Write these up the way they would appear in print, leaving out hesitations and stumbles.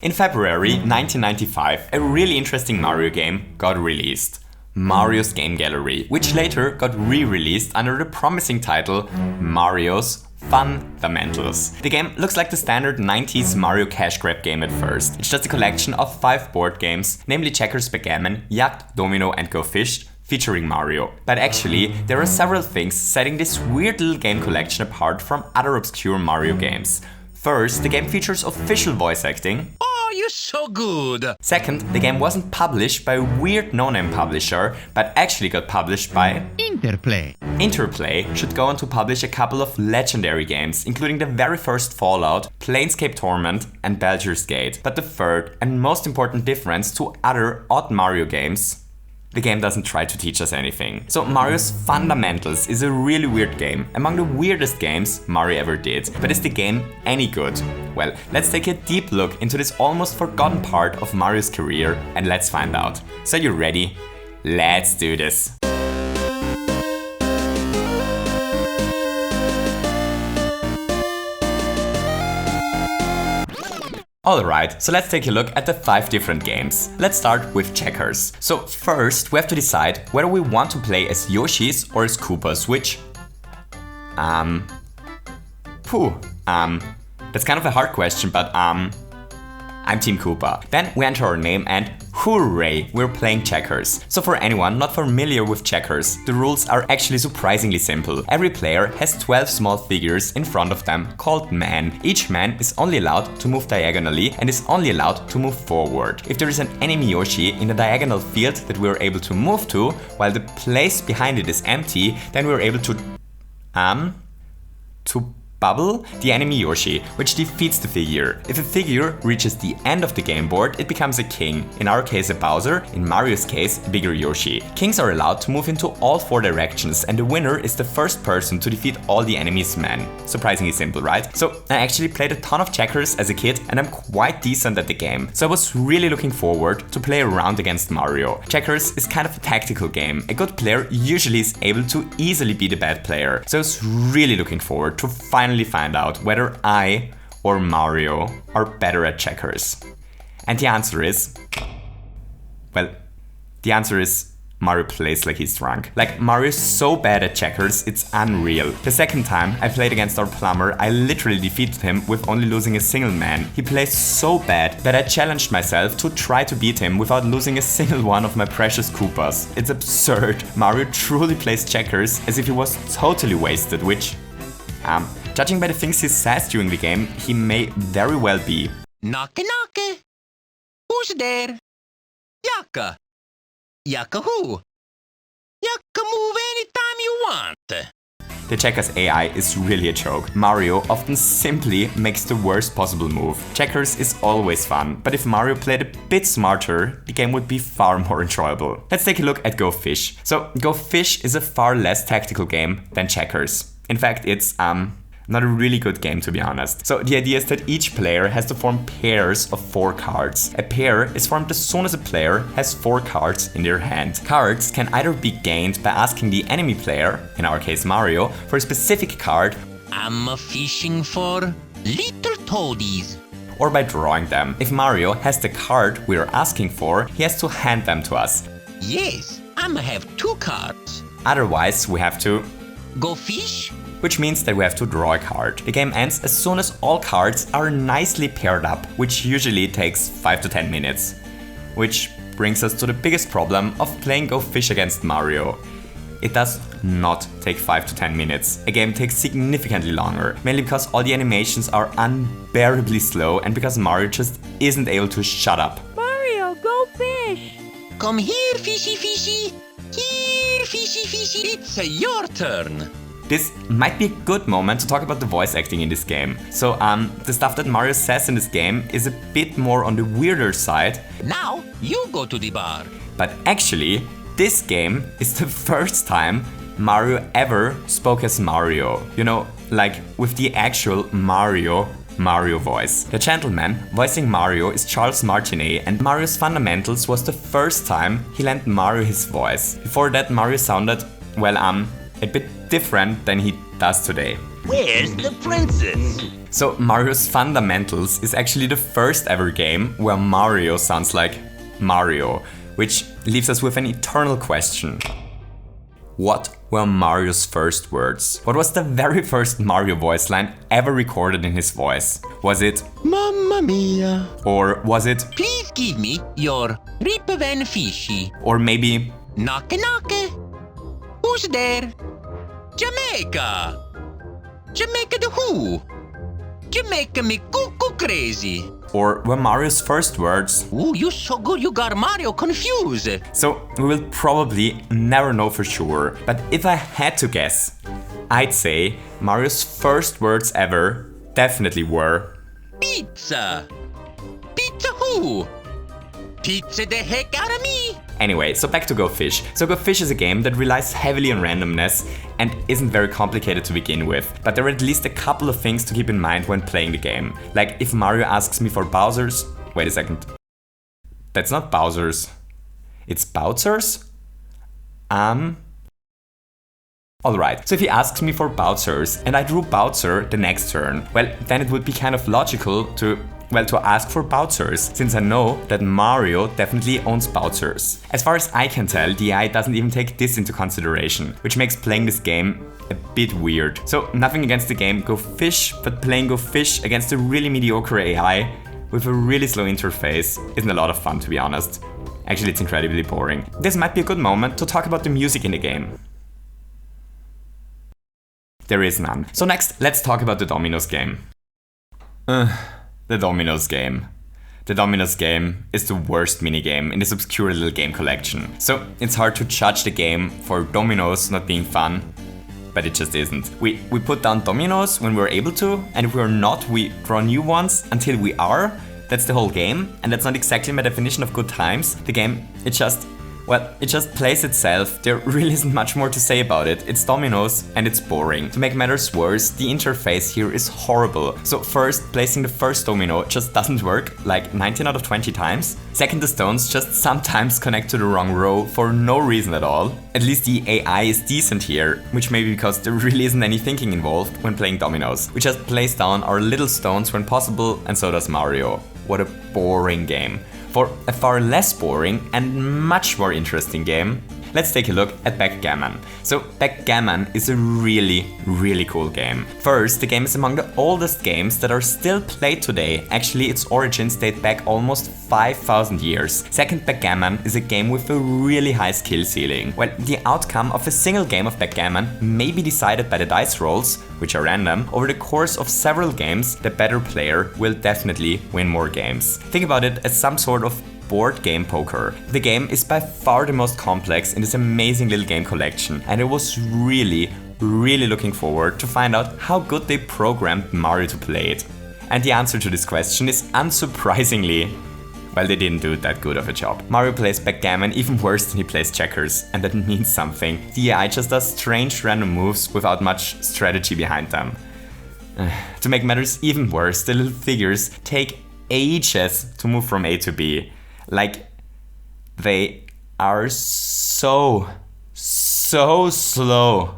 In February 1995, a really interesting Mario game got released. Mario's Game Gallery, which later got re-released under the promising title Mario's Fundamentals. The game looks like the standard 90s Mario cash grab game at first. It's just a collection of 5 board games, namely Checkers, Backgammon, Yacht, Domino and Go Fish, featuring Mario. But actually, there are several things setting this weird little game collection apart from other obscure Mario games. First, the game features official voice acting. Oh, you're so good! Second, the game wasn't published by a weird no-name publisher, but actually got published by Interplay. Interplay should go on to publish a couple of legendary games, including the very first Fallout, Planescape Torment and Baldur's Gate. But the third and most important difference to other odd Mario games, the game doesn't try to teach us anything. So Mario's Fundamentals is a really weird game, among the weirdest games Mario ever did. But is the game any good? Well, let's take a deep look into this almost forgotten part of Mario's career and let's find out. So you ready? Let's do this! Alright, so let's take a look at the 5 different games. Let's start with Checkers. So first, we have to decide whether we want to play as Yoshis or as Koopas, which... that's kind of a hard question, but I'm Team Koopa. Then we enter our name and hooray, we're playing checkers. So for anyone not familiar with checkers, the rules are actually surprisingly simple. Every player has 12 small figures in front of them called men. Each man is only allowed to move diagonally and is only allowed to move forward. If there is an enemy Yoshi in a diagonal field that we're able to move to, while the place behind it is empty, then we're able to bubble the enemy Yoshi, which defeats the figure. If a figure reaches the end of the game board, it becomes a king. In our case a Bowser, in Mario's case a bigger Yoshi. Kings are allowed to move into all 4 directions and the winner is the first person to defeat all the enemy's men. Surprisingly simple, right? So I actually played a ton of checkers as a kid and I'm quite decent at the game. So I was really looking forward to play around against Mario. Checkers is kind of a tactical game. A good player usually is able to easily beat a bad player. So I was really looking forward to finally find out whether I or Mario are better at checkers. And the answer is... well, the answer is Mario plays like he's drunk. Like, Mario is so bad at checkers, it's unreal. The second time I played against our plumber, I literally defeated him with only losing a single man. He plays so bad that I challenged myself to try to beat him without losing a single one of my precious Koopas. It's absurd. Mario truly plays checkers as if he was totally wasted, which... judging by the things he says during the game, he may very well be. Knock knock. Who's there? Yaka. Yaka who? Yaka move anytime you want. The Checkers AI is really a joke. Mario often simply makes the worst possible move. Checkers is always fun, but if Mario played a bit smarter, the game would be far more enjoyable. Let's take a look at Go Fish. So Go Fish is a far less tactical game than Checkers. In fact, it's not a really good game, to be honest. So the idea is that each player has to form pairs of 4 cards. A pair is formed as soon as a player has 4 cards in their hand. Cards can either be gained by asking the enemy player, in our case Mario, for a specific card. I'm fishing for little toadies. Or by drawing them. If Mario has the card we're asking for, he has to hand them to us. Yes, I'ma have 2 cards. Otherwise, we have to Go fish? Which means that we have to draw a card. The game ends as soon as all cards are nicely paired up, which usually takes 5 to 10 minutes. Which brings us to the biggest problem of playing Go Fish against Mario. It does not take 5 to 10 minutes. A game takes significantly longer, mainly because all the animations are unbearably slow and because Mario just isn't able to shut up. Mario, go fish! Come here, fishy fishy. Here, fishy fishy. It's your turn. This might be a good moment to talk about the voice acting in this game. So, the stuff that Mario says in this game is a bit more on the weirder side. Now, you go to the bar. But actually, this game is the first time Mario ever spoke as Mario. You know, like with the actual Mario voice. The gentleman voicing Mario is Charles Martinet, and Mario's Fundamentals was the first time he lent Mario his voice. Before that, Mario sounded, well, a bit different than he does today. Where's the princess? So Mario's Fundamentals is actually the first ever game where Mario sounds like Mario, which leaves us with an eternal question. What were Mario's first words? What was the very first Mario voice line ever recorded in his voice? Was it Mamma mia. or was it, Please give me your ripavan fishy. or maybe, Knock knock. Who's there? Jamaica. Jamaica the who? Jamaica me cuckoo crazy. or were Mario's first words? Ooh, you so good you got Mario confused. So we will probably never know for sure, but if I had to guess, I'd say Mario's first words ever definitely were Pizza. Pizza who? Pizza the heck out of me. Anyway, so back to Go Fish. So Go Fish is a game that relies heavily on randomness and isn't very complicated to begin with, but there are at least a couple of things to keep in mind when playing the game. Like if Mario asks me for Bowser's, wait a second, that's not Bowser's, it's Bowser's? Alright, so if he asks me for Bowser's and I drew Bowser the next turn, well then it would be kind of logical to ask for Bowser's, since I know that Mario definitely owns Bowser's. As far as I can tell, the AI doesn't even take this into consideration, which makes playing this game a bit weird. So nothing against the game Go Fish, but playing Go Fish against a really mediocre AI with a really slow interface isn't a lot of fun, to be honest. Actually, it's incredibly boring. This might be a good moment to talk about the music in the game. There is none. So next, let's talk about the Dominoes game. The Dominoes game. The Dominoes game is the worst minigame in this obscure little game collection. So it's hard to judge the game for dominoes not being fun, but it just isn't. We put down dominoes when we're able to, and if we're not, we draw new ones until we are. That's the whole game, and that's not exactly my definition of good times. The game, it just plays itself. There really isn't much more to say about it. It's dominoes and it's boring. To make matters worse, the interface here is horrible. So first, placing the first domino just doesn't work, like 19 out of 20 times. Second, the stones just sometimes connect to the wrong row for no reason at all. At least the AI is decent here, which may be because there really isn't any thinking involved when playing dominoes. We just place down our little stones when possible, and so does Mario. What a boring game. For a far less boring and much more interesting game, let's take a look at Backgammon. So Backgammon is a really, really cool game. First, the game is among the oldest games that are still played today. Actually, its origins date back almost 5,000 years. Second, Backgammon is a game with a really high skill ceiling. Well, the outcome of a single game of Backgammon may be decided by the dice rolls, which are random. Over the course of several games, the better player will definitely win more games. Think about it as some sort of board game poker. The game is by far the most complex in this amazing little game collection, and I was really looking forward to find out how good they programmed Mario to play it. And the answer to this question is unsurprisingly, well, they didn't do that good of a job. Mario plays backgammon even worse than he plays checkers, and that means something. The AI just does strange random moves without much strategy behind them. To make matters even worse, the little figures take ages to move from A to B. Like, they are so slow.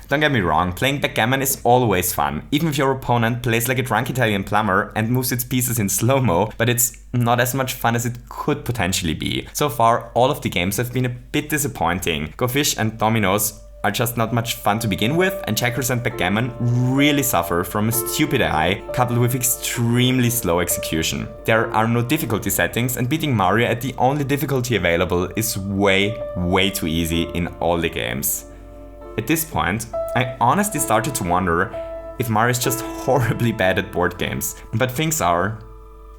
Don't get me wrong, playing backgammon is always fun, even if your opponent plays like a drunk Italian plumber and moves its pieces in slow-mo, but it's not as much fun as it could potentially be. So far, all of the games have been a bit disappointing. Go Fish and Dominoes are just not much fun to begin with, and checkers and backgammon really suffer from a stupid AI coupled with extremely slow execution. There are no difficulty settings, and beating Mario at the only difficulty available is way too easy in all the games. At this point, I honestly started to wonder if Mario is just horribly bad at board games, but things are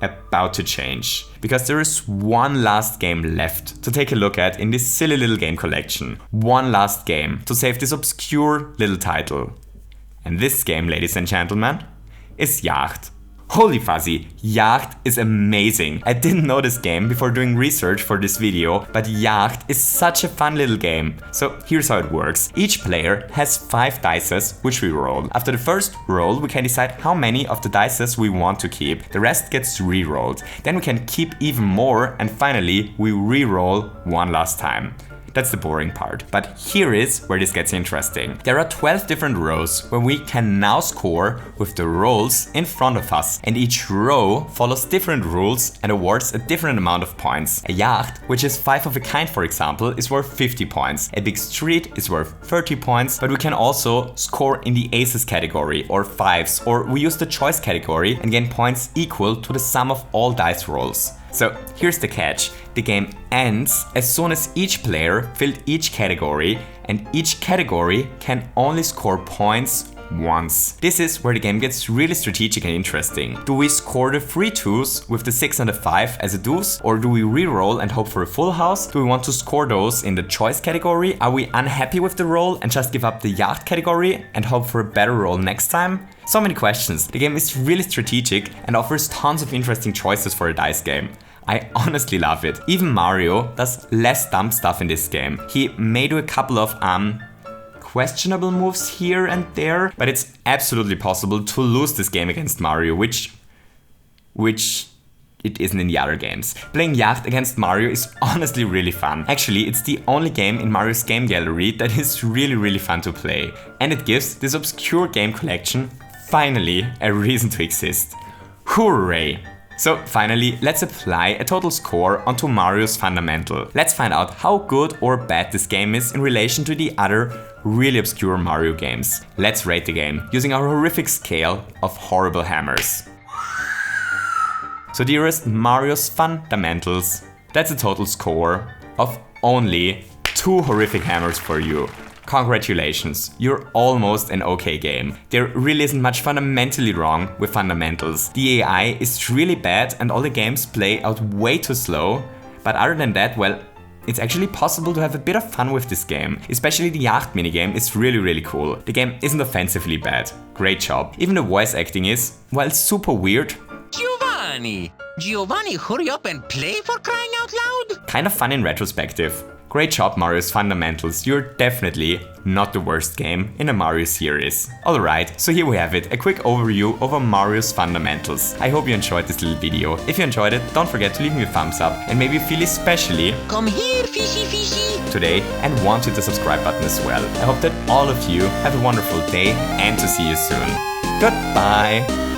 about to change, because there is one last game left to take a look at in this silly little game collection. One last game to save this obscure little title. And this game, ladies and gentlemen, is Yacht. Holy fuzzy, Yacht is amazing. I didn't know this game before doing research for this video, but Yacht is such a fun little game. So here's how it works. Each player has 5 dices, which we roll. After the first roll, we can decide how many of the dices we want to keep. The rest gets re-rolled. Then we can keep even more, and finally we re-roll one last time. That's the boring part. But here is where this gets interesting. There are 12 different rows where we can now score with the rolls in front of us. And each row follows different rules and awards a different amount of points. A yacht, which is 5 of a kind for example, is worth 50 points. A big street is worth 30 points, but we can also score in the aces category or fives, or we use the choice category and gain points equal to the sum of all dice rolls. So here's the catch. The game ends as soon as each player filled each category, and each category can only score points once. This is where the game gets really strategic and interesting. Do we score the 3 twos with the 6 and the 5 as a deuce, or do we re-roll and hope for a full house? Do we want to score those in the choice category? Are we unhappy with the roll and just give up the yacht category and hope for a better roll next time? So many questions. The game is really strategic and offers tons of interesting choices for a dice game. I honestly love it. Even Mario does less dumb stuff in this game. He may do a couple of questionable moves here and there, but it's absolutely possible to lose this game against Mario, which it isn't in the other games. Playing Yacht against Mario is honestly really fun. Actually, it's the only game in Mario's game gallery that is really fun to play. And it gives this obscure game collection finally a reason to exist. Hooray! So finally, let's apply a total score onto Mario's fundamental. Let's find out how good or bad this game is in relation to the other really obscure Mario games. Let's rate the game using our horrific scale of horrible hammers. So dearest Mario's fundamentals, that's a total score of only 2 horrific hammers for you. Congratulations, you're almost an okay game. There really isn't much fundamentally wrong with fundamentals. The AI is really bad and all the games play out way too slow, but other than that, well, it's actually possible to have a bit of fun with this game. Especially the Yacht minigame is really cool. The game isn't offensively bad. Great job. Even the voice acting is, while super weird, Giovanni, hurry up and play for crying out loud! kind of fun in retrospective. Great job, Mario's fundamentals. You're definitely not the worst game in a Mario series. Alright, so here we have it, a quick overview over Mario's fundamentals. I hope you enjoyed this little video. If you enjoyed it, don't forget to leave me a thumbs up and maybe feel especially Come here, fishy! today and want to hit the subscribe button as well. I hope that all of you have a wonderful day and to see you soon. Goodbye!